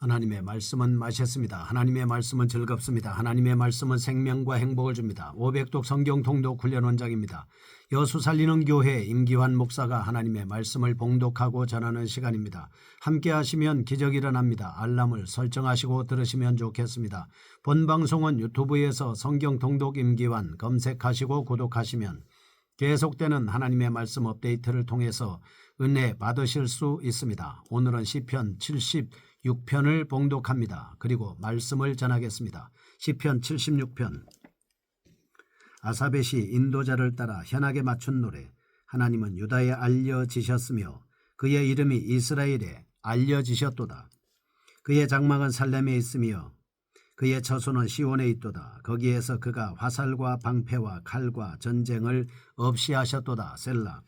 하나님의 말씀은 맛있습니다. 하나님의 말씀은 즐겁습니다. 하나님의 말씀은 생명과 행복을 줍니다. 500독 성경 통독 훈련 원장입니다. 여수 살리는 교회 임기환 목사가 하나님의 말씀을 봉독하고 전하는 시간입니다. 함께 하시면 기적이 일어납니다. 알람을 설정하시고 들으시면 좋겠습니다. 본 방송은 유튜브에서 성경 통독 임기환 검색하시고 구독하시면 계속되는 하나님의 말씀 업데이트를 통해서 은혜 받으실 수 있습니다. 오늘은 시편 76편을 봉독합니다. 그리고 말씀을 전하겠습니다. 시편 76편. 아사벳이 인도자를 따라 현악에 맞춘 노래. 하나님은 유다에 알려지셨으며 그의 이름이 이스라엘에 알려지셨도다. 그의 장막은 살렘에 있으며 그의 처소는 시온에 있도다. 거기에서 그가 화살과 방패와 칼과 전쟁을 없이 하셨도다. 셀라.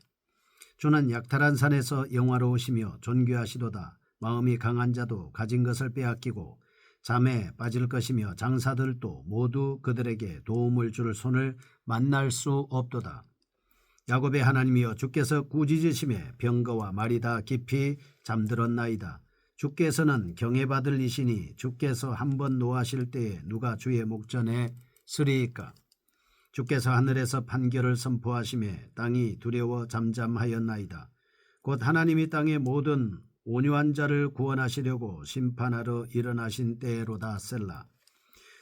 주는 약탈한 산에서 영화로우시며 존귀하시도다. 마음이 강한 자도 가진 것을 빼앗기고 잠에 빠질 것이며 장사들도 모두 그들에게 도움을 줄 손을 만날 수 없도다. 야곱의 하나님이여, 주께서 꾸짖으심에 병거와 말이 다 깊이 잠들었나이다. 주께서는 경외받을 이시니 주께서 한번 노하실 때에 누가 주의 목전에 서리이까. 주께서 하늘에서 판결을 선포하시매 땅이 두려워 잠잠하였나이다. 곧 하나님이 땅의 모든 온유한 자를 구원하시려고 심판하러 일어나신 때로다. 셀라.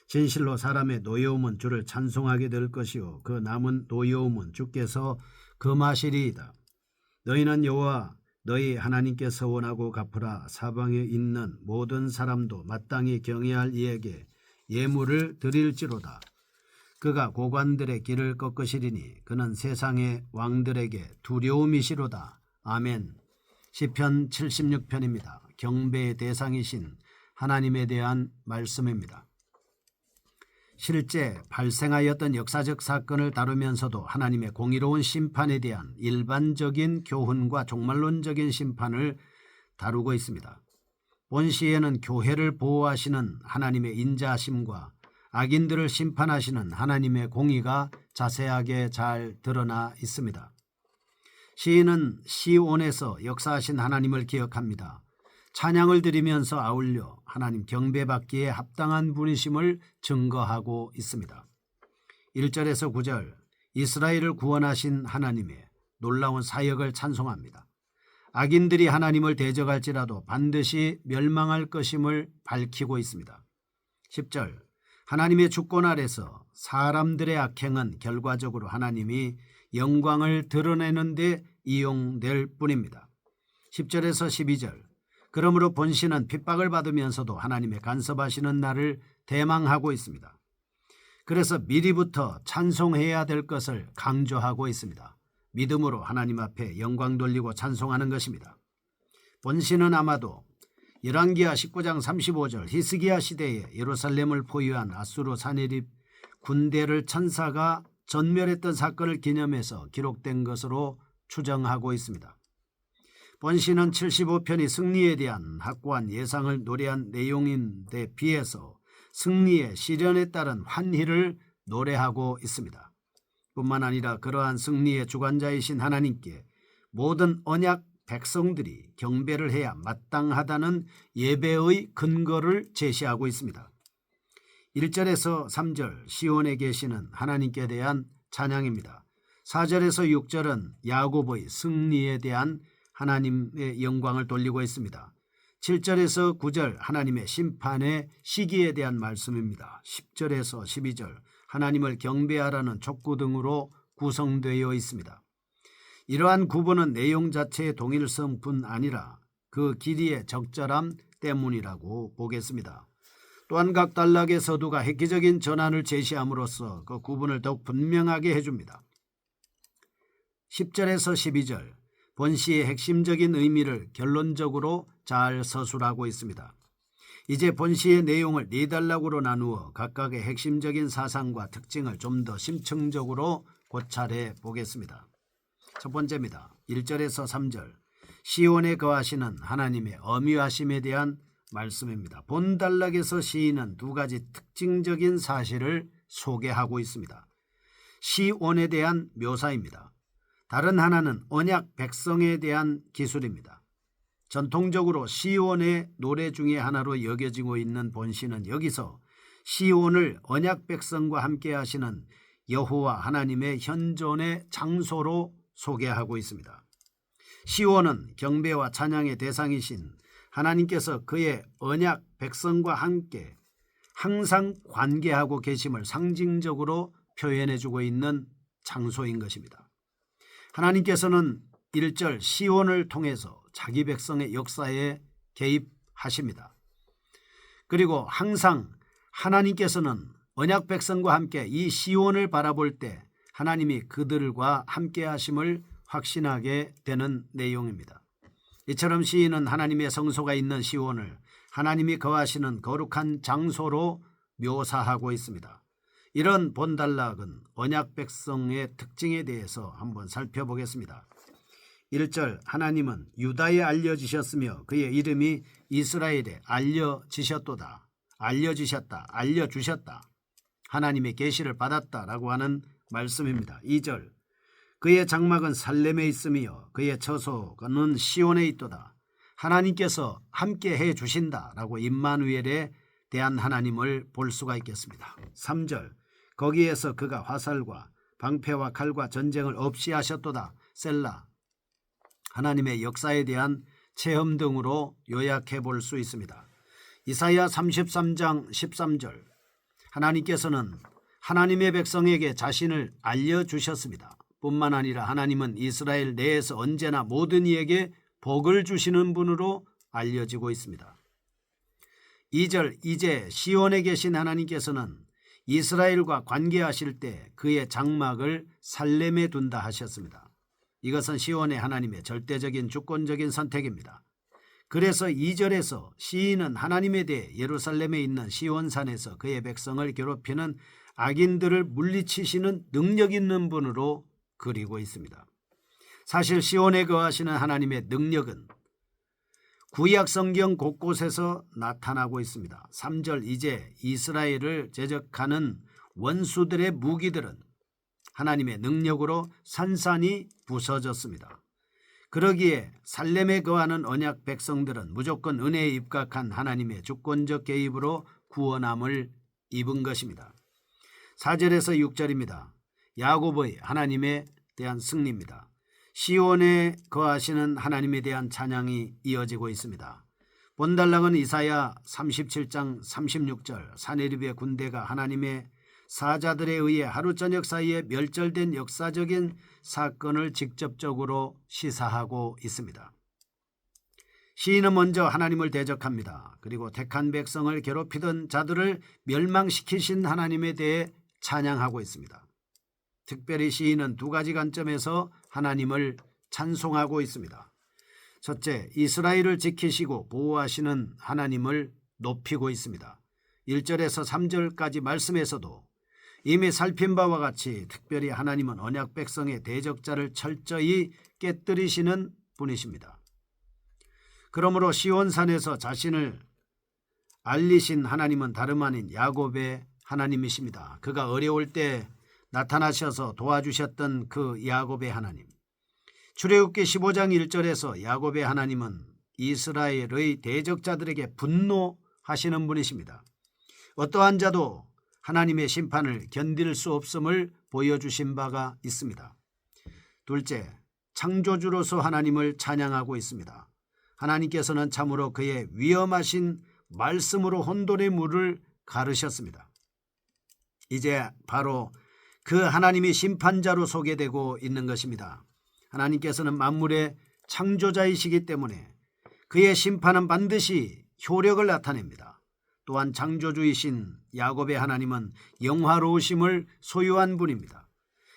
진실로 사람의 노여움은 주를 찬송하게 될 것이요 그 남은 노여움은 주께서 금하시리이다. 너희는 여호와 너희 하나님께 서원하고 갚으라. 사방에 있는 모든 사람도 마땅히 경외할 이에게 예물을 드릴지로다. 그가 고관들의 길을 꺾으시리니 그는 세상의 왕들에게 두려움이시로다. 아멘. 시편 76편입니다. 경배의 대상이신 하나님에 대한 말씀입니다. 실제 발생하였던 역사적 사건을 다루면서도 하나님의 공의로운 심판에 대한 일반적인 교훈과 종말론적인 심판을 다루고 있습니다. 본 시에는 교회를 보호하시는 하나님의 인자하심과 악인들을 심판하시는 하나님의 공의가 자세하게 잘 드러나 있습니다. 시인은 시온에서 역사하신 하나님을 기억합니다. 찬양을 드리면서 아울러 하나님 경배받기에 합당한 분이심을 증거하고 있습니다. 1절에서 9절, 이스라엘을 구원하신 하나님의 놀라운 사역을 찬송합니다. 악인들이 하나님을 대적할지라도 반드시 멸망할 것임을 밝히고 있습니다. 10절, 하나님의 주권 아래서 사람들의 악행은 결과적으로 하나님이 영광을 드러내는 데 이용될 뿐입니다. 10절에서 12절, 그러므로 본시는 핍박을 받으면서도 하나님의 간섭하시는 날을 대망하고 있습니다. 그래서 미리부터 찬송해야 될 것을 강조하고 있습니다. 믿음으로 하나님 앞에 영광 돌리고 찬송하는 것입니다. 본시는 아마도 열왕기하 19장 35절, 히스기야 시대에 예루살렘을 포위한 아수르 사내립 군대를 천사가 전멸했던 사건을 기념해서 기록된 것으로 추정하고 있습니다. 본시는 75편이 승리에 대한 확고한 예상을 노래한 내용인데 비해서 승리의 시련에 따른 환희를 노래하고 있습니다. 뿐만 아니라 그러한 승리의 주관자이신 하나님께 모든 언약 백성들이 경배를 해야 마땅하다는 예배의 근거를 제시하고 있습니다. 1절에서 3절, 시온에 계시는 하나님께 대한 찬양입니다. 4절에서 6절은 야곱의 승리에 대한 하나님의 영광을 돌리고 있습니다. 7절에서 9절, 하나님의 심판의 시기에 대한 말씀입니다. 10절에서 12절, 하나님을 경배하라는 촉구 등으로 구성되어 있습니다. 이러한 구분은 내용 자체의 동일성뿐 아니라 그 길이의 적절함 때문이라고 보겠습니다. 또한 각 단락의 서두가 획기적인 전환을 제시함으로써 그 구분을 더욱 분명하게 해줍니다. 10절에서 12절, 본시의 핵심적인 의미를 결론적으로 잘 서술하고 있습니다. 이제 본시의 내용을 네 단락으로 나누어 각각의 핵심적인 사상과 특징을 좀 더 심층적으로 고찰해 보겠습니다. 첫 번째입니다. 1절에서 3절, 시온에 거하시는 하나님의 어미하심에 대한 말씀입니다. 본 단락에서 시인은 두 가지 특징적인 사실을 소개하고 있습니다. 시온에 대한 묘사입니다. 다른 하나는 언약 백성에 대한 기술입니다. 전통적으로 시온의 노래 중에 하나로 여겨지고 있는 본시는 여기서 시온을 언약 백성과 함께 하시는 여호와 하나님의 현존의 장소로 소개하고 있습니다. 시온은 경배와 찬양의 대상이신 하나님께서 그의 언약 백성과 함께 항상 관계하고 계심을 상징적으로 표현해주고 있는 장소인 것입니다. 하나님께서는 1절 시온을 통해서 자기 백성의 역사에 개입하십니다. 그리고 항상 하나님께서는 언약 백성과 함께 이 시온을 바라볼 때 하나님이 그들과 함께 하심을 확신하게 되는 내용입니다. 이처럼 시인은 하나님의 성소가 있는 시온을 하나님이 거하시는 거룩한 장소로 묘사하고 있습니다. 이런 본단락은 언약 백성의 특징에 대해서 한번 살펴보겠습니다. 1절 하나님은 유다에 알려지셨으며 그의 이름이 이스라엘에 알려지셨도다. 알려지셨다. 알려주셨다. 하나님의 계시를 받았다라고 하는 말씀입니다. 2절 그의 장막은 살렘에 있으며 그의 처소는 시온에 있도다. 하나님께서 함께 해 주신다라고 임마누엘에 대한 하나님을 볼 수가 있겠습니다. 3절 거기에서 그가 화살과 방패와 칼과 전쟁을 없이 하셨도다. 셀라 하나님의 역사에 대한 체험 등으로 요약해 볼 수 있습니다. 이사야 33장 13절 하나님께서는 하나님의 백성에게 자신을 알려주셨습니다. 뿐만 아니라 하나님은 이스라엘 내에서 언제나 모든 이에게 복을 주시는 분으로 알려지고 있습니다. 2절 이제 시온에 계신 하나님께서는 이스라엘과 관계하실 때 그의 장막을 살렘에 둔다 하셨습니다. 이것은 시온의 하나님의 절대적인 주권적인 선택입니다. 그래서 2절에서 시인은 하나님에 대해 예루살렘에 있는 시온산에서 그의 백성을 괴롭히는 악인들을 물리치시는 능력 있는 분으로 그리고 있습니다. 사실 시온에 거하시는 하나님의 능력은 구약 성경 곳곳에서 나타나고 있습니다. 3절 이제 이스라엘을 제적하는 원수들의 무기들은 하나님의 능력으로 산산이 부서졌습니다. 그러기에 살렘에 거하는 언약 백성들은 무조건 은혜에 입각한 하나님의 주권적 개입으로 구원함을 입은 것입니다. 4절에서 6절입니다. 야곱의 하나님에 대한 승리입니다. 시온에 거하시는 하나님에 대한 찬양이 이어지고 있습니다. 본달락은 이사야 37장 36절 사네립의 군대가 하나님의 사자들에 의해 하루 저녁 사이에 멸절된 역사적인 사건을 직접적으로 시사하고 있습니다. 시인은 먼저 하나님을 대적합니다. 그리고 택한 백성을 괴롭히던 자들을 멸망시키신 하나님에 대해 찬양하고 있습니다. 특별히 시인은 두 가지 관점에서 하나님을 찬송하고 있습니다. 첫째, 이스라엘을 지키시고 보호하시는 하나님을 높이고 있습니다. 1절에서 3절까지 말씀에서도 이미 살핀 바와 같이 특별히 하나님은 언약 백성의 대적자를 철저히 깨뜨리시는 분이십니다. 그러므로 시온산에서 자신을 알리신 하나님은 다름 아닌 야곱의 하나님이십니다. 그가 어려울 때 나타나셔서 도와주셨던 그 야곱의 하나님. 출애굽기 15장 1절에서 야곱의 하나님은 이스라엘의 대적자들에게 분노하시는 분이십니다. 어떠한 자도 하나님의 심판을 견딜 수 없음을 보여주신 바가 있습니다. 둘째, 창조주로서 하나님을 찬양하고 있습니다. 하나님께서는 참으로 그의 위엄하신 말씀으로 혼돈의 물을 가르셨습니다. 이제 바로 그 하나님이 심판자로 소개되고 있는 것입니다. 하나님께서는 만물의 창조자이시기 때문에 그의 심판은 반드시 효력을 나타냅니다. 또한 창조주이신 야곱의 하나님은 영화로우심을 소유한 분입니다.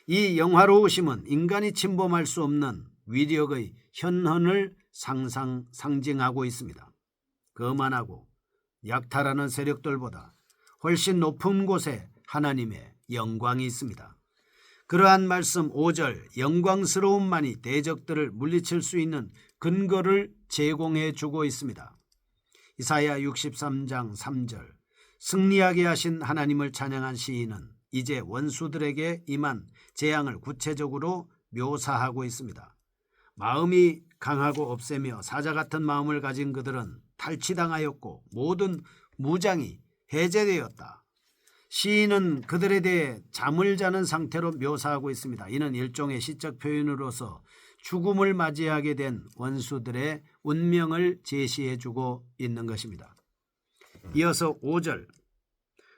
이 영화로우심은 인간이 침범할 수 없는 위력의 현현을 상징하고 있습니다. 거만하고 약탈하는 세력들보다 훨씬 높은 곳에 하나님의 영광이 있습니다. 그러한 말씀 5절 영광스러움만이 대적들을 물리칠 수 있는 근거를 제공해 주고 있습니다. 이사야 63장 3절 승리하게 하신 하나님을 찬양한 시인은 이제 원수들에게 임한 재앙을 구체적으로 묘사하고 있습니다. 마음이 강하고 없애며 사자 같은 마음을 가진 그들은 탈취당하였고 모든 무장이 해제되었다. 시인은 그들에 대해 잠을 자는 상태로 묘사하고 있습니다. 이는 일종의 시적 표현으로서 죽음을 맞이하게 된 원수들의 운명을 제시해주고 있는 것입니다. 이어서 5절,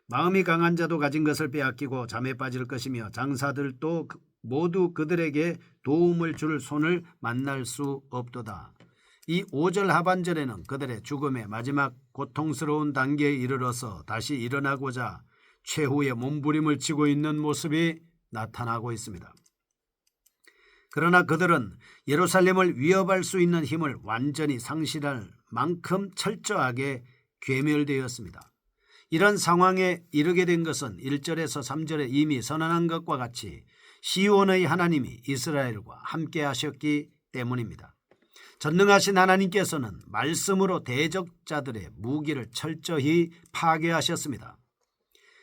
마음이 강한 자도 가진 것을 빼앗기고 잠에 빠질 것이며 장사들도 모두 그들에게 도움을 줄 손을 만날 수 없도다. 이 5절 하반절에는 그들의 죽음의 마지막 고통스러운 단계에 이르러서 다시 일어나고자 최후의 몸부림을 치고 있는 모습이 나타나고 있습니다. 그러나 그들은 예루살렘을 위협할 수 있는 힘을 완전히 상실할 만큼 철저하게 괴멸되었습니다. 이런 상황에 이르게 된 것은 1절에서 3절에 이미 선언한 것과 같이 시온의 하나님이 이스라엘과 함께 하셨기 때문입니다. 전능하신 하나님께서는 말씀으로 대적자들의 무기를 철저히 파괴하셨습니다.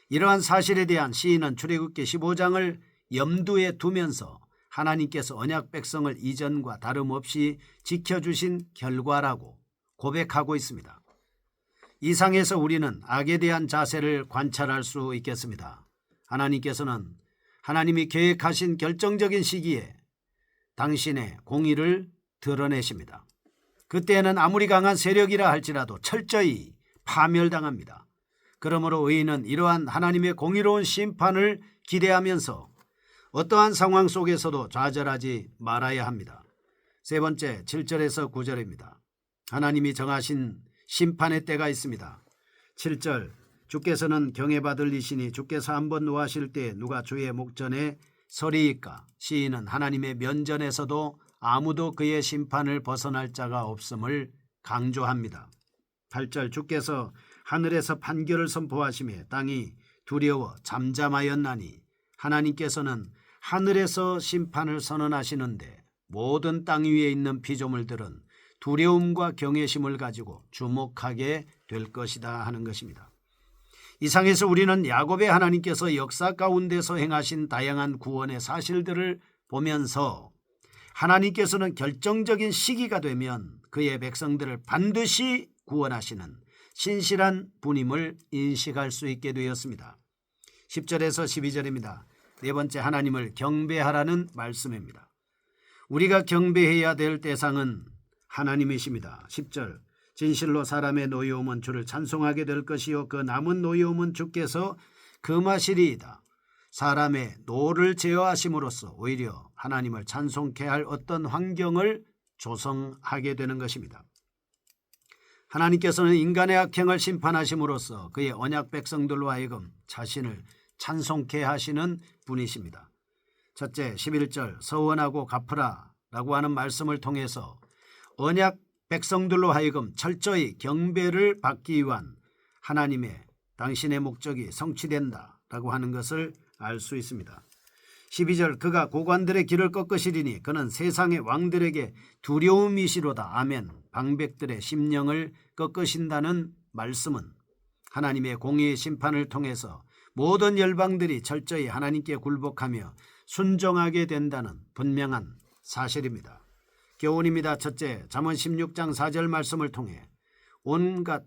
이러한 사실에 대한 시인은 출애굽기 15장을 염두에 두면서 하나님께서 언약 백성을 이전과 다름없이 지켜주신 결과라고 고백하고 있습니다. 이 상에서 우리는 악에 대한 자세를 관찰할 수 있겠습니다. 하나님께서는 하나님이 계획하신 결정적인 시기에 당신의 공의를 드러내십니다. 그때는 아무리 강한 세력이라 할지라도 철저히 파멸당합니다. 그러므로 의인은 이러한 하나님의 공의로운 심판을 기대하면서 어떠한 상황 속에서도 좌절하지 말아야 합니다. 세 번째, 7절에서 9절입니다. 하나님이 정하신 심판의 때가 있습니다. 7절, 주께서는 경외받을 이시니 주께서 한번 노하실 때 누가 주의 목전에 서리이까. 시인은 하나님의 면전에서도 아무도 그의 심판을 벗어날 자가 없음을 강조합니다. 8절, 주께서 하늘에서 판결을 선포하시며 땅이 두려워 잠잠하였나니. 하나님께서는 하늘에서 심판을 선언하시는데 모든 땅 위에 있는 피조물들은 두려움과 경외심을 가지고 주목하게 될 것이다 하는 것입니다. 이상에서 우리는 야곱의 하나님께서 역사 가운데서 행하신 다양한 구원의 사실들을 보면서 하나님께서는 결정적인 시기가 되면 그의 백성들을 반드시 구원하시는 신실한 분임을 인식할 수 있게 되었습니다. 10절에서 12절입니다. 네 번째, 하나님을 경배하라는 말씀입니다. 우리가 경배해야 될 대상은 하나님이십니다. 10절, 진실로 사람의 노여움은 주를 찬송하게 될 것이요 그 남은 노여움은 주께서 금하시리이다. 사람의 노를 제어하심으로써 오히려 하나님을 찬송케 할 어떤 환경을 조성하게 되는 것입니다. 하나님께서는 인간의 악행을 심판하심으로써 그의 언약 백성들로 하여금 자신을 찬송케 하시는 분이십니다. 첫째, 11절, 서원하고 갚으라라고 하는 말씀을 통해서 언약 백성들로 하여금 철저히 경배를 받기 위한 하나님의 당신의 목적이 성취된다라고 하는 것을 알 수 있습니다. 12절, 그가 고관들의 길을 꺾으시리니 그는 세상의 왕들에게 두려움이시로다. 아멘. 방백들의 심령을 꺾으신다는 말씀은 하나님의 공의의 심판을 통해서 모든 열방들이 철저히 하나님께 굴복하며 순종하게 된다는 분명한 사실입니다. 교훈입니다. 첫째, 잠언 16장 4절 말씀을 통해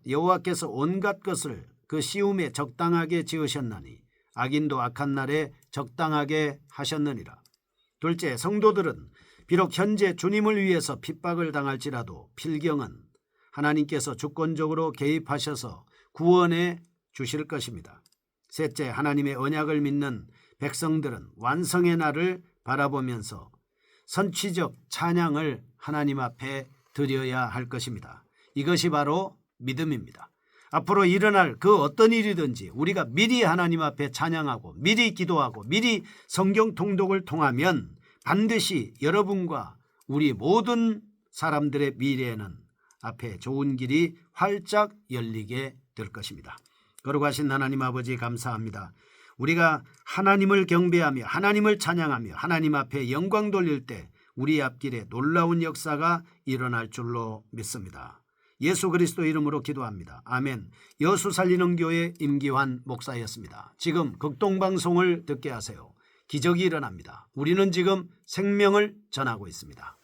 여호와께서 온갖 것을 그 시움에 적당하게 지으셨나니 악인도 악한 날에 적당하게 하셨느니라. 둘째, 성도들은 비록 현재 주님을 위해서 핍박을 당할지라도 필경은 하나님께서 주권적으로 개입하셔서 구원해 주실 것입니다. 셋째, 하나님의 언약을 믿는 백성들은 완성의 날을 바라보면서 선취적 찬양을 하나님 앞에 드려야 할 것입니다. 이것이 바로 믿음입니다. 앞으로 일어날 그 어떤 일이든지 우리가 미리 하나님 앞에 찬양하고 미리 기도하고 미리 성경 통독을 통하면 반드시 여러분과 우리 모든 사람들의 미래에는 앞에 좋은 길이 활짝 열리게 될 것입니다. 거룩하신 하나님 아버지, 감사합니다. 우리가 하나님을 경배하며 하나님을 찬양하며 하나님 앞에 영광 돌릴 때 우리 앞길에 놀라운 역사가 일어날 줄로 믿습니다. 예수 그리스도 이름으로 기도합니다. 아멘. 여수 살리는 교회 임기환 목사였습니다. 지금 극동방송을 듣게 하세요. 기적이 일어납니다. 우리는 지금 생명을 전하고 있습니다.